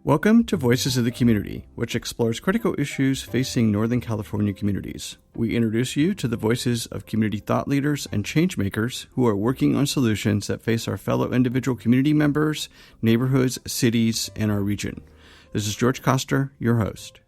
Welcome to Voices of the Community, which explores critical issues facing Northern California communities. We introduce you to the voices of community thought leaders and change makers who are working on solutions that face our fellow individual community members, neighborhoods, cities, and our region. This is George Koster, your host.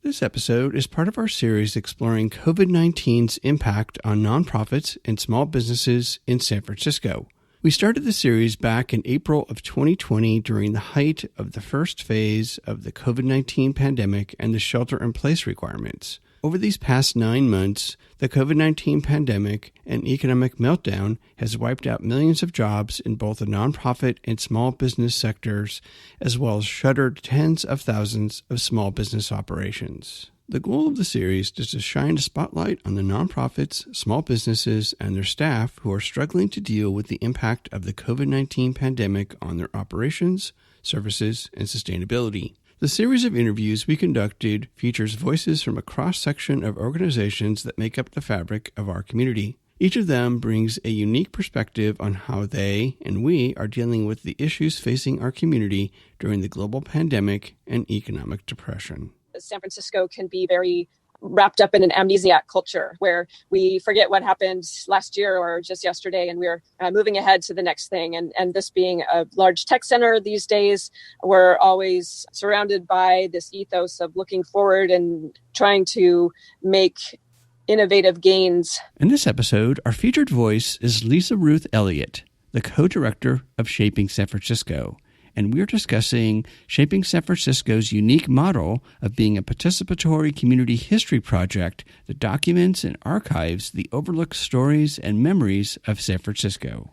This episode is part of our series exploring COVID-19's impact on nonprofits and small businesses in San Francisco. We started the series back in April of 2020 during the height of the first phase of the COVID-19 pandemic and the shelter-in-place requirements. Over these past 9 months, the COVID-19 pandemic and economic meltdown has wiped out millions of jobs in both the nonprofit and small business sectors, as well as shuttered tens of thousands of small business operations. The goal of the series is to shine a spotlight on the nonprofits, small businesses, and their staff who are struggling to deal with the impact of the COVID-19 pandemic on their operations, services, and sustainability. The series of interviews we conducted features voices from a cross-section of organizations that make up the fabric of our community. Each of them brings a unique perspective on how they and we are dealing with the issues facing our community during the global pandemic and economic depression. San Francisco can be very wrapped up in an amnesiac culture where we forget what happened last year or just yesterday, and we're moving ahead to the next thing. And this being a large tech center these days, we're always surrounded by this ethos of looking forward and trying to make innovative gains. In this episode, our featured voice is Ruth Elliott, the co-director of Shaping San Francisco. And we're discussing Shaping San Francisco's unique model of being a participatory community history project that documents and archives the overlooked stories and memories of San Francisco.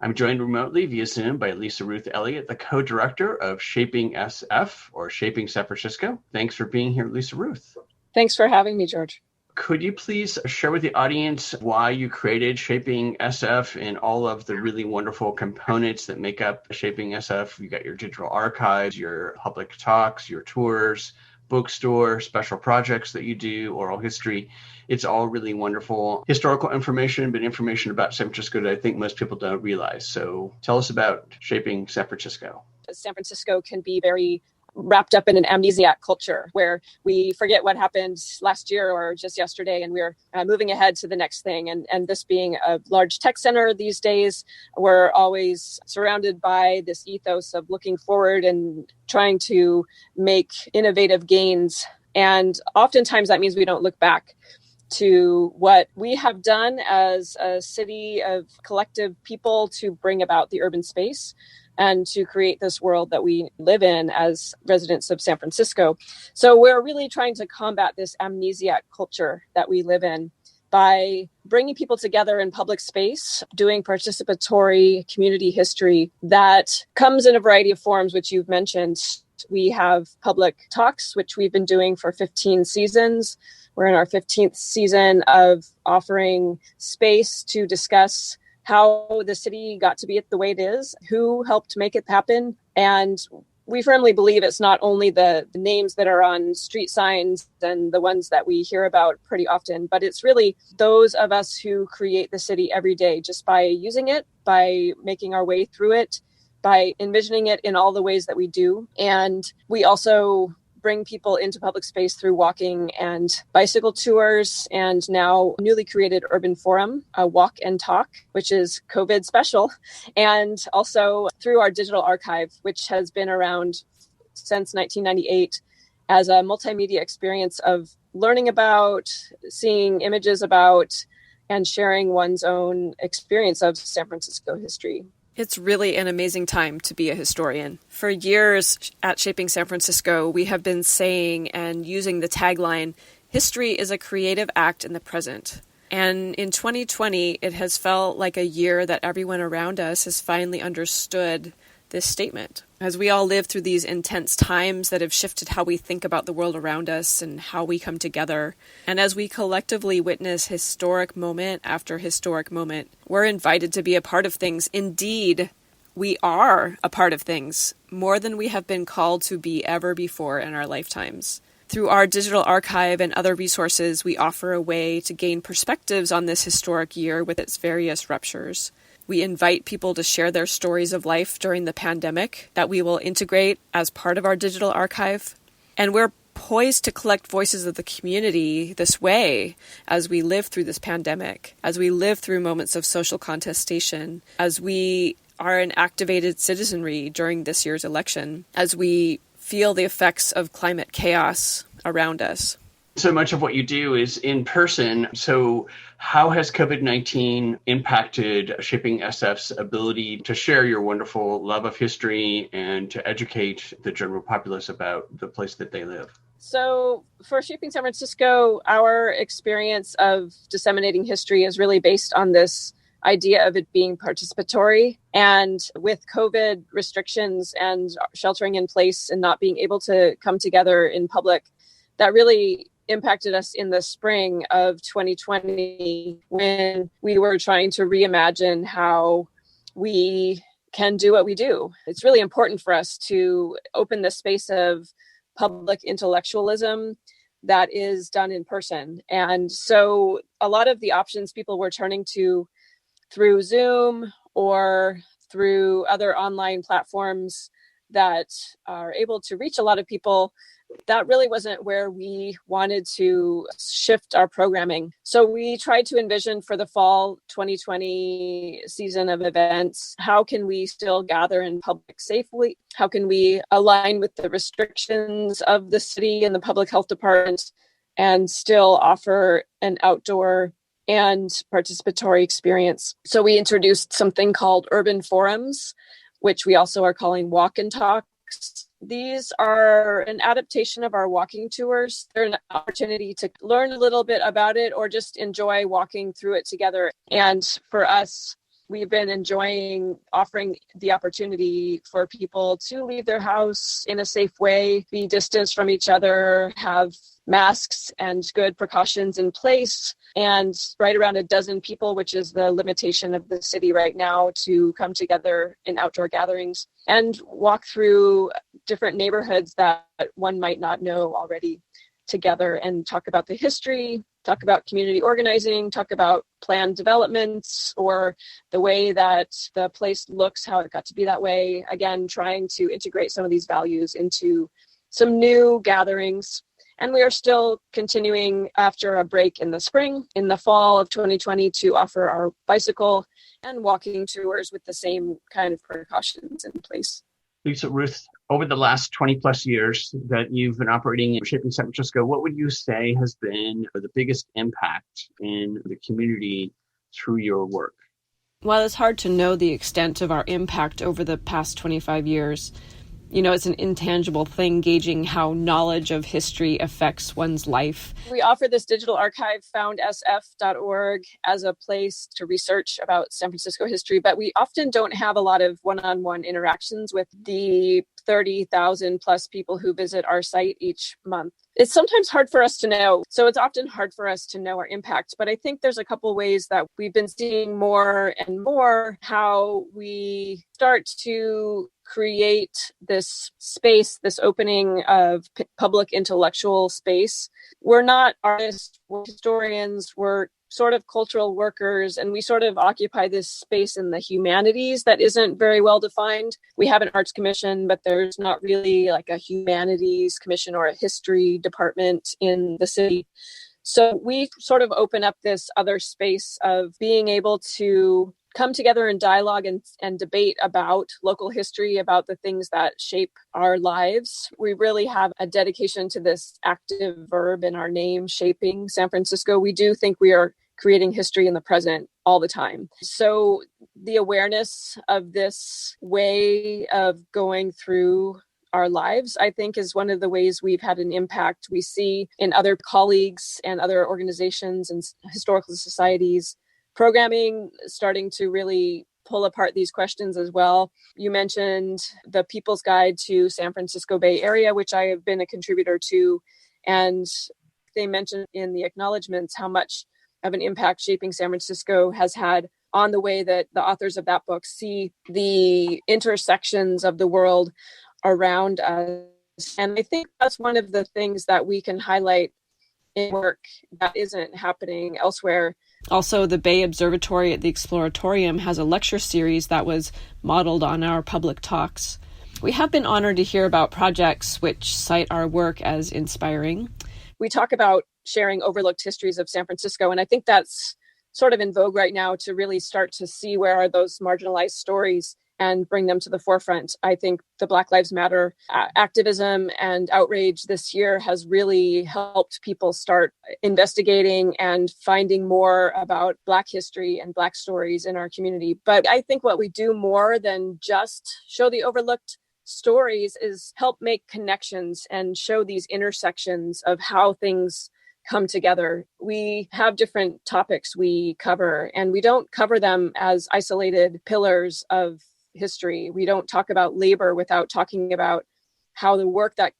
I'm joined remotely via Zoom by Ruth Elliott, the co-director of Shaping SF, or Shaping San Francisco. Thanks for being here, Ruth. Thanks for having me, George. Could you please share with the audience why you created Shaping SF and all of the really wonderful components that make up Shaping SF? You got your digital archives, your public talks, your tours, bookstore, special projects that you do, oral history. It's all really wonderful historical information, but information about San Francisco that I think most people don't realize. So tell us about Shaping San Francisco. San Francisco can be very wrapped up in an amnesiac culture where we forget what happened last year or just yesterday, and we're moving ahead to the next thing. And this being a large tech center these days, we're always surrounded by this ethos of looking forward and trying to make innovative gains. And oftentimes that means we don't look back to what we have done as a city of collective people to bring about the urban space and to create this world that we live in as residents of San Francisco. So we're really trying to combat this amnesiac culture that we live in by bringing people together in public space, doing participatory community history that comes in a variety of forms, which you've mentioned. We have public talks, which we've been doing for 15 seasons. We're in our 15th season of offering space to discuss how the city got to be the way it is, who helped make it happen. And we firmly believe it's not only the names that are on street signs and the ones that we hear about pretty often, but it's really those of us who create the city every day just by using it, by making our way through it, by envisioning it in all the ways that we do. And we also bring people into public space through walking and bicycle tours, and now newly created urban forum, a walk and talk, which is COVID special, and also through our digital archive, which has been around since 1998 as a multimedia experience of learning about, seeing images about, and sharing one's own experience of San Francisco history. It's really an amazing time to be a historian. For years at Shaping San Francisco, we have been saying and using the tagline, history is a creative act in the present. And in 2020, it has felt like a year that everyone around us has finally understood this statement. As we all live through these intense times that have shifted how we think about the world around us and how we come together, and as we collectively witness historic moment after historic moment, we're invited to be a part of things. Indeed, we are a part of things, more than we have been called to be ever before in our lifetimes. Through our digital archive and other resources, we offer a way to gain perspectives on this historic year with its various ruptures. We invite people to share their stories of life during the pandemic that we will integrate as part of our digital archive. And we're poised to collect voices of the community this way as we live through this pandemic, as we live through moments of social contestation, as we are an activated citizenry during this year's election, as we feel the effects of climate chaos around us. So much of what you do is in person. So how has COVID-19 impacted Shaping SF's ability to share your wonderful love of history and to educate the general populace about the place that they live? So for Shaping San Francisco, our experience of disseminating history is really based on this idea of it being participatory. And with COVID restrictions and sheltering in place and not being able to come together in public, that really impacted us in the spring of 2020 when we were trying to reimagine how we can do what we do. It's really important for us to open the space of public intellectualism that is done in person. And so a lot of the options people were turning to through Zoom or through other online platforms that are able to reach a lot of people, that really wasn't where we wanted to shift our programming. So we tried to envision for the fall 2020 season of events, how can we still gather in public safely? How can we align with the restrictions of the city and the public health department and still offer an outdoor and participatory experience? So we introduced something called urban forums, which we also are calling walk and talks. These are an adaptation of our walking tours. They're an opportunity to learn a little bit about it or just enjoy walking through it together. And for us, we've been enjoying offering the opportunity for people to leave their house in a safe way, be distanced from each other, have masks and good precautions in place, and right around a dozen people, which is the limitation of the city right now, to come together in outdoor gatherings and walk through different neighborhoods that one might not know already together and talk about the history, talk about community organizing, talk about planned developments or the way that the place looks, how it got to be that way. Again, trying to integrate some of these values into some new gatherings. And we are still continuing after a break in the spring, in the fall of 2020, to offer our bicycle and walking tours with the same kind of precautions in place. Lisa, Ruth, over the last 20 plus years that you've been operating in Shaping San Francisco, what would you say has been the biggest impact in the community through your work? While it's hard to know the extent of our impact over the past 25 years, it's an intangible thing gauging how knowledge of history affects one's life. We offer this digital archive, foundsf.org, as a place to research about San Francisco history, but we often don't have a lot of one-on-one interactions with the 30,000 plus people who visit our site each month. It's sometimes hard for us to know. So it's often hard for us to know our impact. But I think there's a couple ways that we've been seeing more and more how we start to create this space, this opening of public intellectual space. We're not artists, we're historians, we're sort of cultural workers, and we sort of occupy this space in the humanities that isn't very well defined. We have an arts commission, but there's not really like a humanities commission or a history department in the city. So we sort of open up this other space of being able to come together in dialogue and debate about local history, about the things that shape our lives. We really have a dedication to this active verb in our name, Shaping San Francisco. We do think we are creating history in the present all the time. So the awareness of this way of going through our lives, I think, is one of the ways we've had an impact. We see in other colleagues and other organizations and historical societies programming starting to really pull apart these questions as well. You mentioned the People's Guide to San Francisco Bay Area, which I have been a contributor to. And they mentioned in the acknowledgements how much of an impact Shaping San Francisco has had on the way that the authors of that book see the intersections of the world around us. And I think that's one of the things that we can highlight in work that isn't happening elsewhere. Also, the Bay Observatory at the Exploratorium has a lecture series that was modeled on our public talks. We have been honored to hear about projects which cite our work as inspiring. We talk about sharing overlooked histories of San Francisco, and I think that's sort of in vogue right now to really start to see where are those marginalized stories and bring them to the forefront. I think the Black Lives Matter activism and outrage this year has really helped people start investigating and finding more about Black history and Black stories in our community. But I think what we do more than just show the overlooked stories is help make connections and show these intersections of how things come together. We have different topics we cover, and we don't cover them as isolated pillars of history. We don't talk about labor without talking about how the work that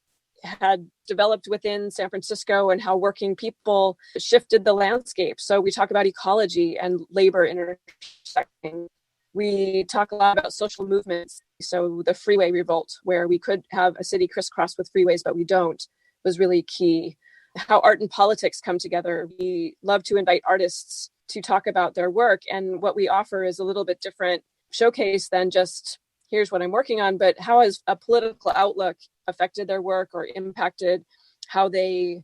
had developed within San Francisco and how working people shifted the landscape. So we talk about ecology and labor intersecting. We talk a lot about social movements. So the freeway revolt, where we could have a city crisscrossed with freeways, but we don't, was really key. How art and politics come together. We love to invite artists to talk about their work. And what we offer is a little bit different showcase than just, here's what I'm working on, but how has a political outlook affected their work or impacted how they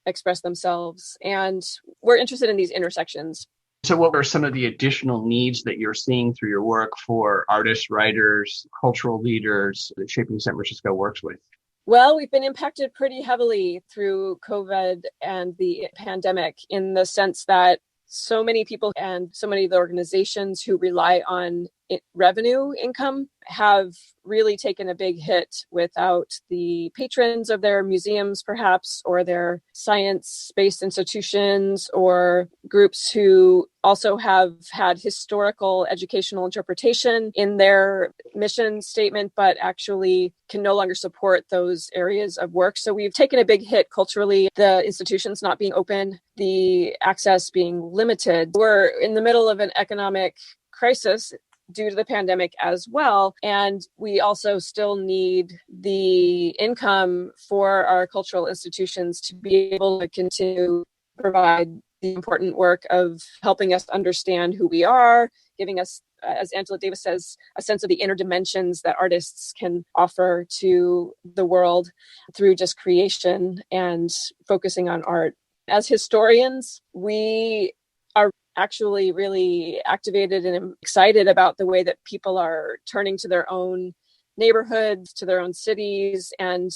express themselves? And we're interested in these intersections. So what are some of the additional needs that you're seeing through your work for artists, writers, cultural leaders that Shaping San Francisco works with? Well, we've been impacted pretty heavily through COVID and the pandemic, in the sense that so many people and so many of the organizations who rely on revenue income have really taken a big hit without the patrons of their museums, perhaps, or their science-based institutions, or groups who also have had historical educational interpretation in their mission statement, but actually can no longer support those areas of work. So we've taken a big hit culturally, the institutions not being open, the access being limited. We're in the middle of an economic crisis due to the pandemic as well. And we also still need the income for our cultural institutions to be able to continue to provide the important work of helping us understand who we are, giving us, as Angela Davis says, a sense of the inner dimensions that artists can offer to the world through just creation and focusing on art. As historians, we are actually really activated and excited about the way that people are turning to their own neighborhoods, to their own cities, and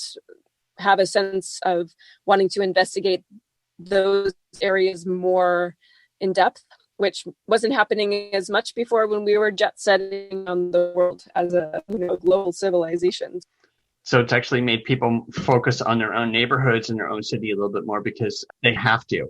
have a sense of wanting to investigate those areas more in depth, which wasn't happening as much before when we were jet setting on the world as a global civilization. So it's actually made people focus on their own neighborhoods and their own city a little bit more because they have to.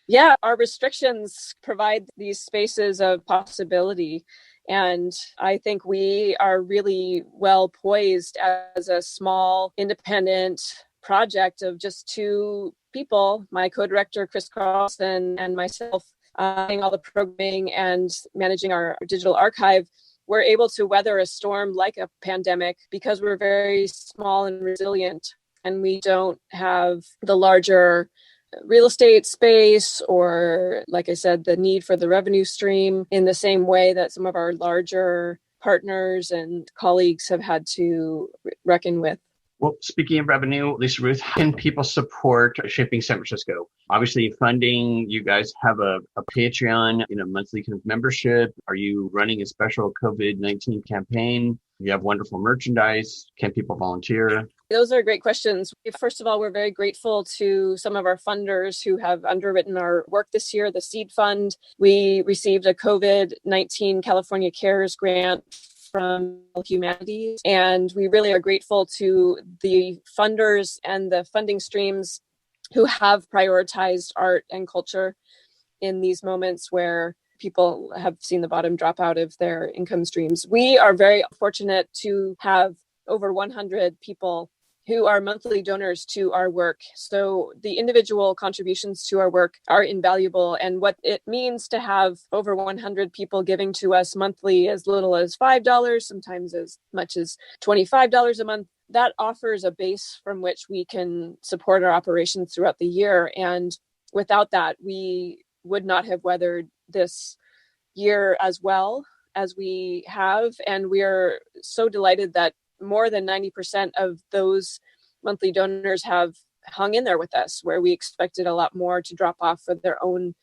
Yeah, our restrictions provide these spaces of possibility. And I think we are really well poised as a small independent project of just two people, my co-director, Chris Carlson, and myself, doing all the programming and managing our digital archive. We're able to weather a storm like a pandemic because we're very small and resilient, and we don't have the larger real estate space or, like I said, the need for the revenue stream in the same way that some of our larger partners and colleagues have had to reckon with. Well, speaking of revenue, Lisa, Ruth, how can people support Shaping San Francisco? Obviously, funding, you guys have a Patreon, monthly kind of membership. Are you running a special COVID-19 campaign? You have wonderful merchandise. Can people volunteer? Those are great questions. First of all, we're very grateful to some of our funders who have underwritten our work this year, the Seed Fund. We received a COVID-19 California Cares grant from Humanities, and we really are grateful to the funders and the funding streams who have prioritized art and culture in these moments where people have seen the bottom drop out of their income streams. We are very fortunate to have over 100 people who are monthly donors to our work. So the individual contributions to our work are invaluable. And what it means to have over 100 people giving to us monthly, as little as $5, sometimes as much as $25 a month, that offers a base from which we can support our operations throughout the year. And without that, we would not have weathered this year as well as we have. And we are so delighted that more than 90% of those monthly donors have hung in there with us, where we expected a lot more to drop off for their own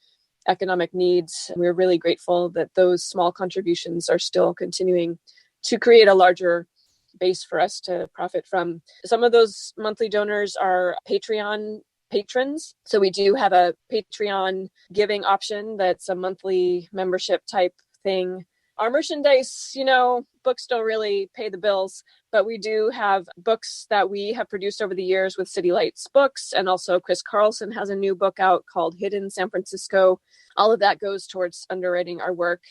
economic needs. We're really grateful that those small contributions are still continuing to create a larger base for us to profit from. Some of those monthly donors are Patreon patrons. So we do have a Patreon giving option that's a monthly membership type thing. Our merchandise, books don't really pay the bills, but we do have books that we have produced over the years with City Lights Books. And also Chris Carlson has a new book out called Hidden San Francisco. All of that goes towards underwriting our work.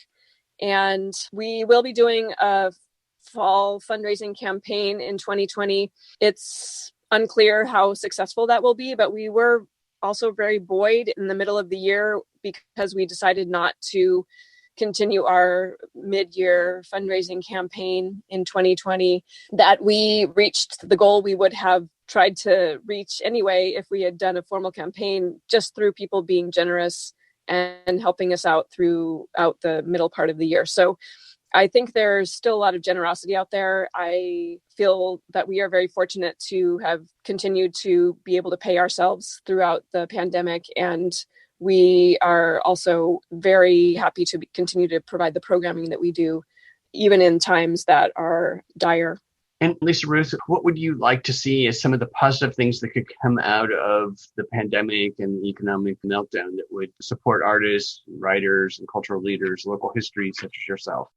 And we will be doing a fall fundraising campaign in 2020. It's unclear how successful that will be, but we were also very buoyed in the middle of the year because we decided not to continue our mid-year fundraising campaign in 2020, that we reached the goal we would have tried to reach anyway if we had done a formal campaign, just through people being generous and helping us out throughout the middle part of the year. So I think there's still a lot of generosity out there. I feel that we are very fortunate to have continued to be able to pay ourselves throughout the pandemic. And we are also very happy to continue to provide the programming that we do, even in times that are dire. And Lisa Ruth, what would you like to see as some of the positive things that could come out of the pandemic and the economic meltdown that would support artists, writers, and cultural leaders, local history such as yourself?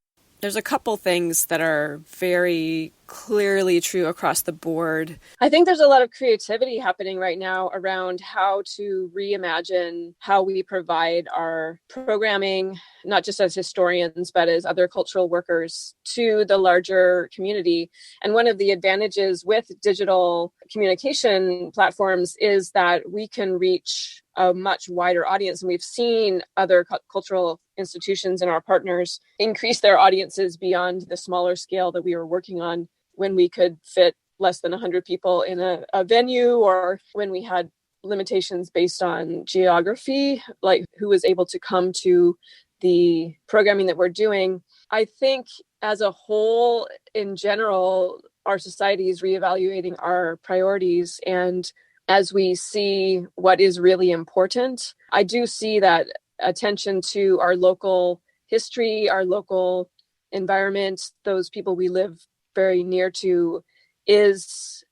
There's a couple things that are very clearly true across the board. I think there's a lot of creativity happening right now around how to reimagine how we provide our programming, not just as historians, but as other cultural workers, to the larger community. And one of the advantages with digital communication platforms is that we can reach a much wider audience. And we've seen other cultural institutions and our partners increase their audiences beyond the smaller scale that we were working on when we could fit less than 100 people in a venue, or when we had limitations based on geography, like who was able to come to the programming that we're doing. I think as a whole, in general, our society is reevaluating our priorities. And as we see what is really important, I do see that attention to our local history, our local environment, those people we live very near to, is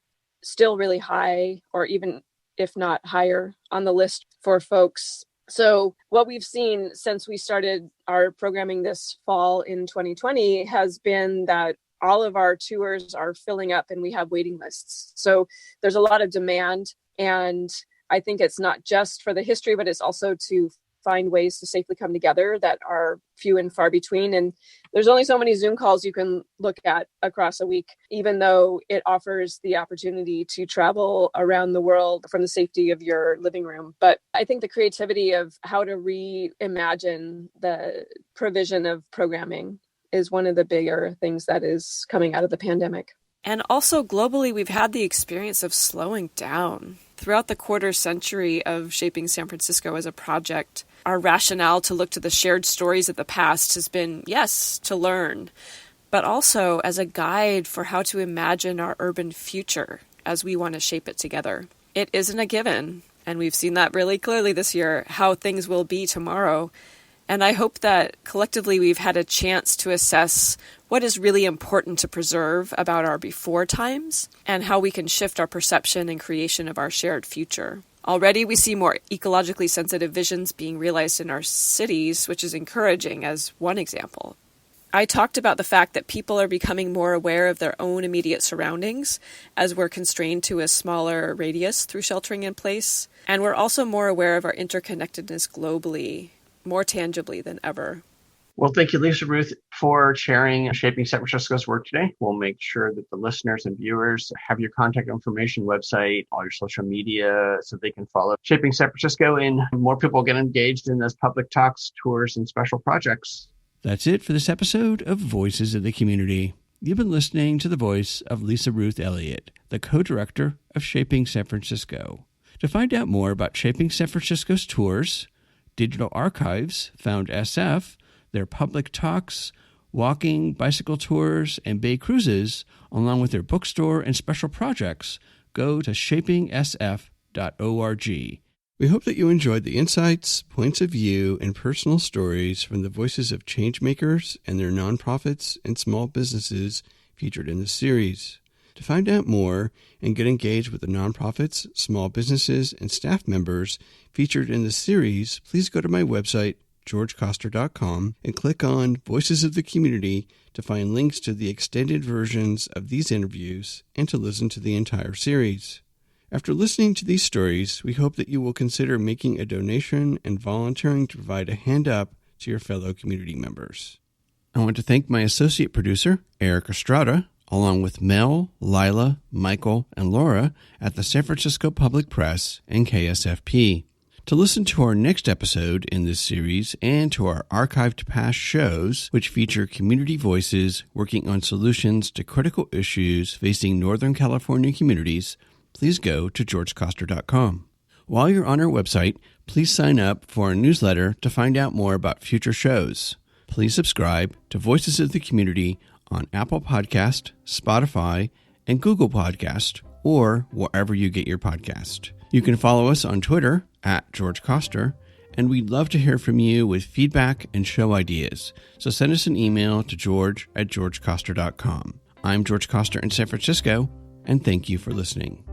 still really high, or even if not higher on the list for folks. So what we've seen since we started our programming this fall in 2020 has been that all of our tours are filling up and we have waiting lists. So there's a lot of demand. And I think it's not just for the history, but it's also to find ways to safely come together that are few and far between. And there's only so many Zoom calls you can look at across a week, even though it offers the opportunity to travel around the world from the safety of your living room. But I think the creativity of how to reimagine the provision of programming is one of the bigger things that is coming out of the pandemic. And also globally, we've had the experience of slowing down. Throughout the quarter century of shaping San Francisco as a project, our rationale to look to the shared stories of the past has been, yes, to learn, but also as a guide for how to imagine our urban future as we want to shape it together. It isn't a given, and we've seen that really clearly this year, how things will be tomorrow. And I hope that collectively we've had a chance to assess what is really important to preserve about our before times and how we can shift our perception and creation of our shared future. Already we see more ecologically sensitive visions being realized in our cities, which is encouraging as one example. I talked about the fact that people are becoming more aware of their own immediate surroundings as we're constrained to a smaller radius through sheltering in place. And we're also more aware of our interconnectedness globally, more tangibly than ever. Well, thank you, Lisa Ruth, for sharing Shaping San Francisco's work today. We'll make sure that the listeners and viewers have your contact information, website, all your social media, so they can follow Shaping San Francisco and more people get engaged in those public talks, tours, and special projects. That's it for this episode of Voices of the Community. You've been listening to the voice of Lisa Ruth Elliott, the co-director of Shaping San Francisco. To find out more about Shaping San Francisco's tours, Digital Archives found SF, their public talks, walking, bicycle tours, and bay cruises, along with their bookstore and special projects. Go to shapingsf.org. We hope that you enjoyed the insights, points of view, and personal stories from the voices of changemakers and their nonprofits and small businesses featured in this series. To find out more and get engaged with the nonprofits, small businesses, and staff members featured in this series, please go to my website, georgecoster.com, and click on Voices of the Community to find links to the extended versions of these interviews and to listen to the entire series. After listening to these stories, we hope that you will consider making a donation and volunteering to provide a hand up to your fellow community members. I want to thank my associate producer, Eric Estrada, along with Mel, Lila, Michael, and Laura at the San Francisco Public Press and KSFP. To listen to our next episode in this series and to our archived past shows, which feature community voices working on solutions to critical issues facing Northern California communities, please go to georgecoster.com. While you're on our website, please sign up for our newsletter to find out more about future shows. Please subscribe to Voices of the Community on Apple Podcast, Spotify, and Google Podcast, or wherever you get your podcast. You can follow us on Twitter at George Coster, and we'd love to hear from you with feedback and show ideas. So send us an email to george@georgecoster.com. I'm George Coster in San Francisco, and thank you for listening.